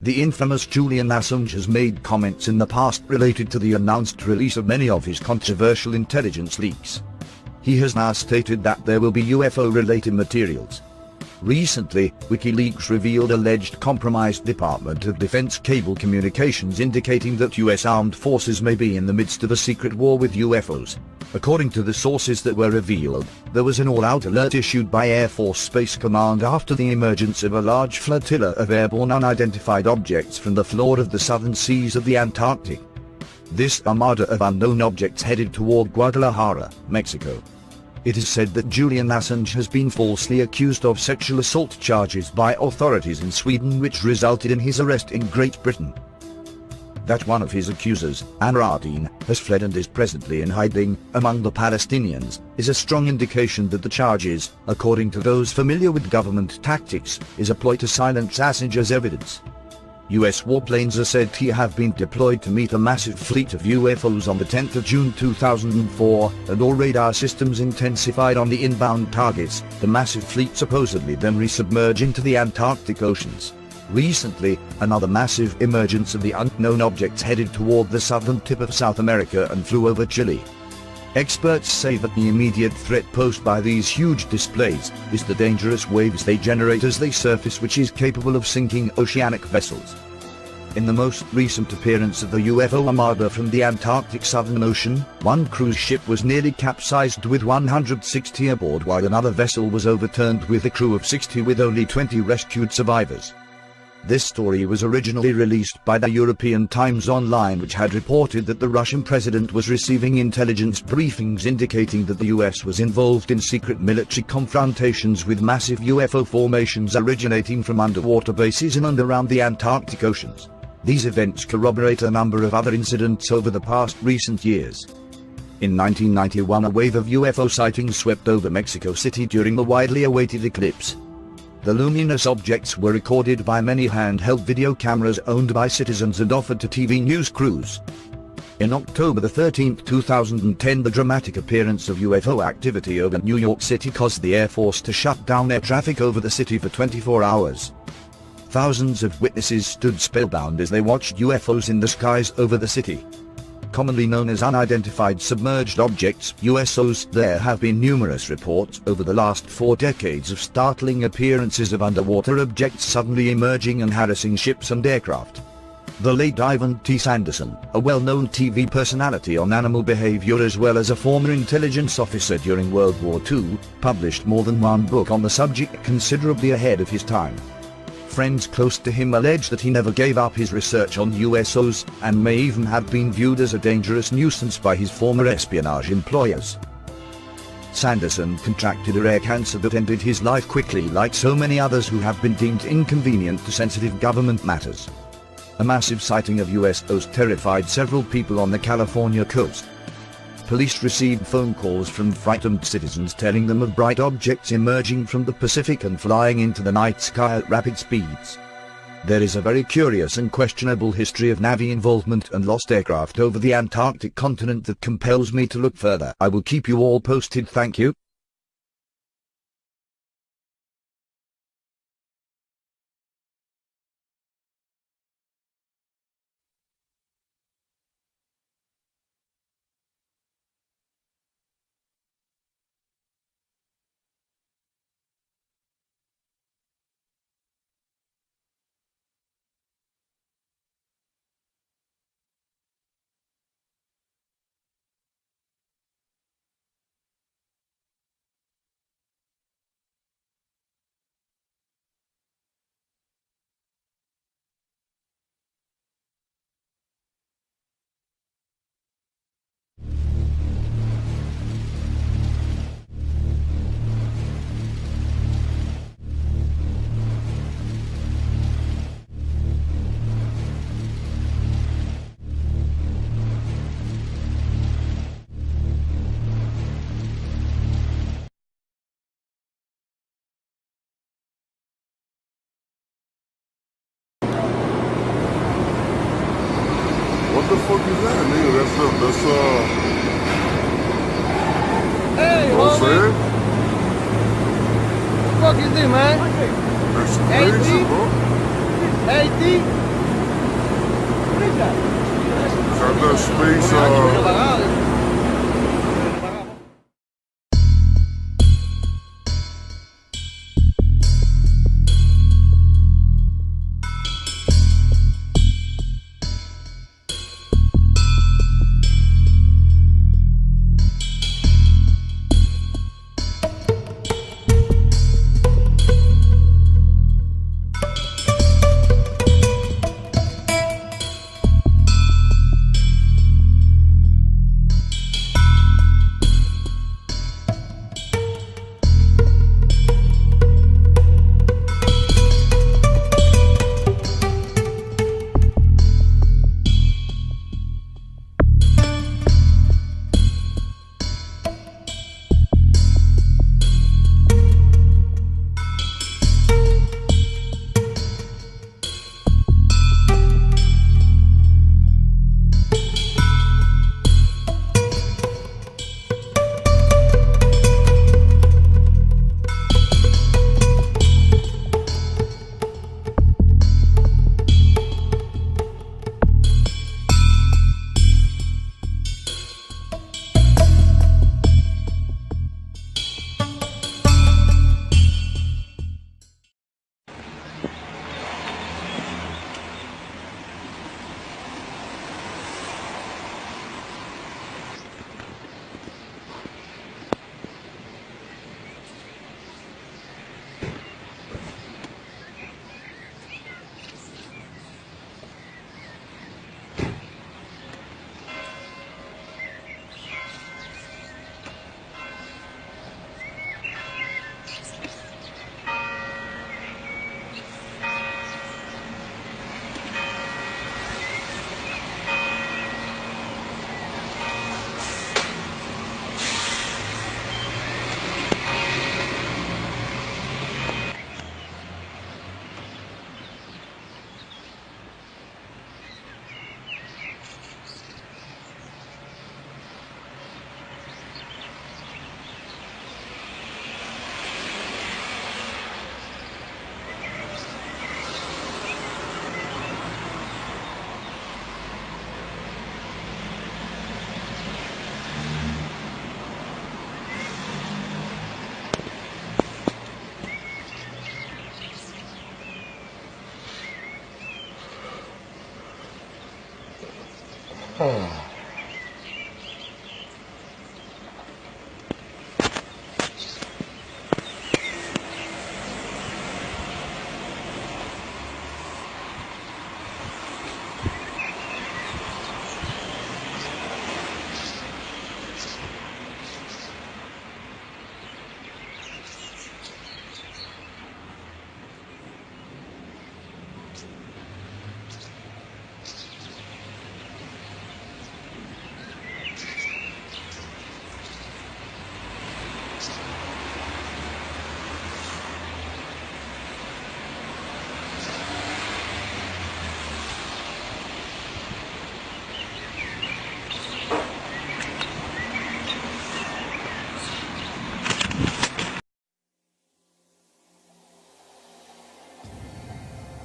The infamous Julian Assange has made comments in the past related to the announced release of many of his controversial intelligence leaks. He has now stated that there will be UFO-related materials. Recently, Wikileaks revealed alleged compromised Department of Defense cable communications indicating that US armed forces may be in the midst of a secret war with UFOs. According to the sources that were revealed, there was an all-out alert issued by Air Force Space Command after the emergence of a large flotilla of airborne unidentified objects from the floor of the southern seas of the Antarctic. This armada of unknown objects headed toward Guadalajara, Mexico. It is said that Julian Assange has been falsely accused of sexual assault charges by authorities in Sweden, which resulted in his arrest in Great Britain. That one of his accusers, Anradine, has fled and is presently in hiding among the Palestinians, is a strong indication that the charges, according to those familiar with government tactics, is a ploy to silence Assange's evidence. US warplanes are said to have been deployed to meet a massive fleet of UFOs on the 10th of June 2004, and all radar systems intensified on the inbound targets. The massive fleet supposedly then resubmerged into the Antarctic oceans. Recently, another massive emergence of the unknown objects headed toward the southern tip of South America and flew over Chile. Experts say that the immediate threat posed by these huge displays is the dangerous waves they generate as they surface, which is capable of sinking oceanic vessels. In the most recent appearance of the UFO armada from the Antarctic Southern Ocean, one cruise ship was nearly capsized with 160 aboard, while another vessel was overturned with a crew of 60 with only 20 rescued survivors. This story was originally released by the European Times Online, which had reported that the Russian president was receiving intelligence briefings indicating that the US was involved in secret military confrontations with massive UFO formations originating from underwater bases in and around the Antarctic oceans. These events corroborate a number of other incidents over the past recent years. In 1991, a wave of UFO sightings swept over Mexico City during the widely awaited eclipse. The luminous objects were recorded by many handheld video cameras owned by citizens and offered to TV news crews. In October 13, 2010, the dramatic appearance of UFO activity over New York City caused the Air Force to shut down air traffic over the city for 24 hours. Thousands of witnesses stood spellbound as they watched UFOs in the skies over the city. Commonly known as unidentified submerged objects, USOs, there have been numerous reports over the last 4 decades of startling appearances of underwater objects suddenly emerging and harassing ships and aircraft. The late Ivan T. Sanderson, a well-known TV personality on animal behavior as well as a former intelligence officer during World War II, published more than one book on the subject, considerably ahead of his time. Friends close to him allege that he never gave up his research on USOs, and may even have been viewed as a dangerous nuisance by his former espionage employers. Sanderson contracted a rare cancer that ended his life quickly, like so many others who have been deemed inconvenient to sensitive government matters. A massive sighting of USOs terrified several people on the California coast. Police received phone calls from frightened citizens telling them of bright objects emerging from the Pacific and flying into the night sky at rapid speeds. There is a very curious and questionable history of Navy involvement and lost aircraft over the Antarctic continent that compels me to look further. I will keep you all posted. Thank you. What the fuck is that, nigga? That's Hey, you know what I'm homie. saying? What the fuck is this, man? That's Hey, crazy, D. bro. Hey, D. Got that space,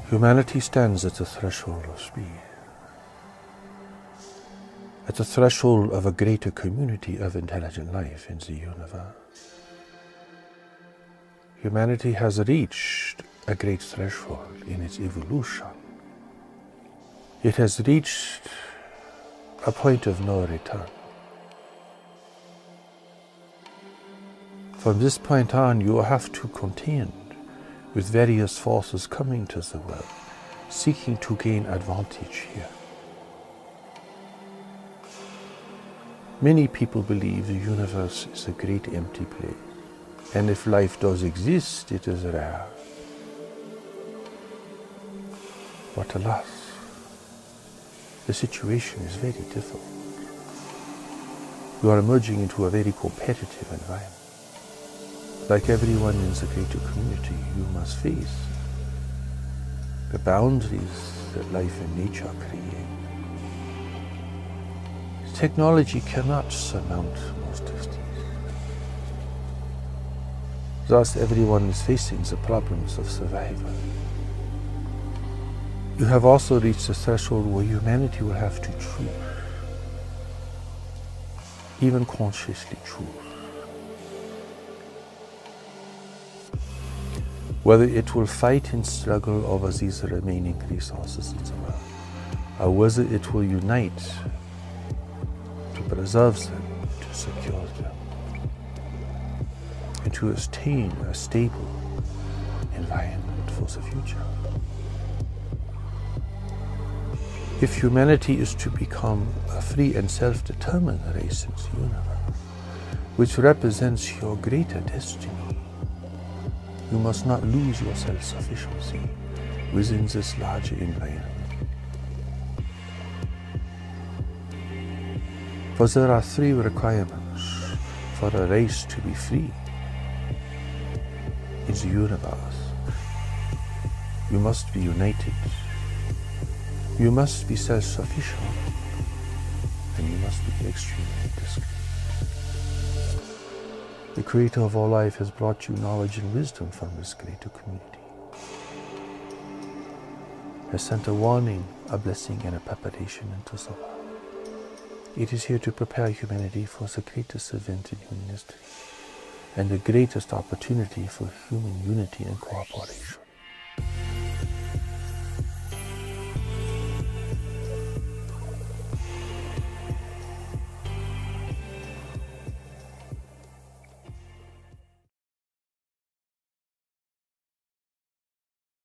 Humanity stands at the threshold of speed, at the threshold of a greater community of intelligent life in the universe. Humanity has reached a great threshold in its evolution. It has reached a point of no return. From this point on, you have to contend with various forces coming to the world, seeking to gain advantage here. Many people believe the universe is a great empty place, and if life does exist, it is rare. But alas, the situation is very difficult. You are emerging into a very competitive environment. Like everyone in the greater community, you must face the boundaries that life and nature create. Technology cannot surmount most of these. Thus, everyone is facing the problems of survival. You have also reached a threshold where humanity will have to choose, even consciously choose, whether it will fight and struggle over these remaining resources in the world, or whether it will unite to preserve them, to secure them, and to attain a stable environment for the future. If humanity is to become a free and self-determined race in the universe, which represents your greater destiny, you must not lose your self-sufficiency within this larger environment. For there are three requirements for a race to be free in the universe. You must be united, you must be self-sufficient, and you must be extremely discreet. The Creator of all life has brought you knowledge and wisdom from this greater community, has sent a warning, a blessing, and a preparation into the world. It is here to prepare humanity for the greatest event in human history and the greatest opportunity for human unity and cooperation.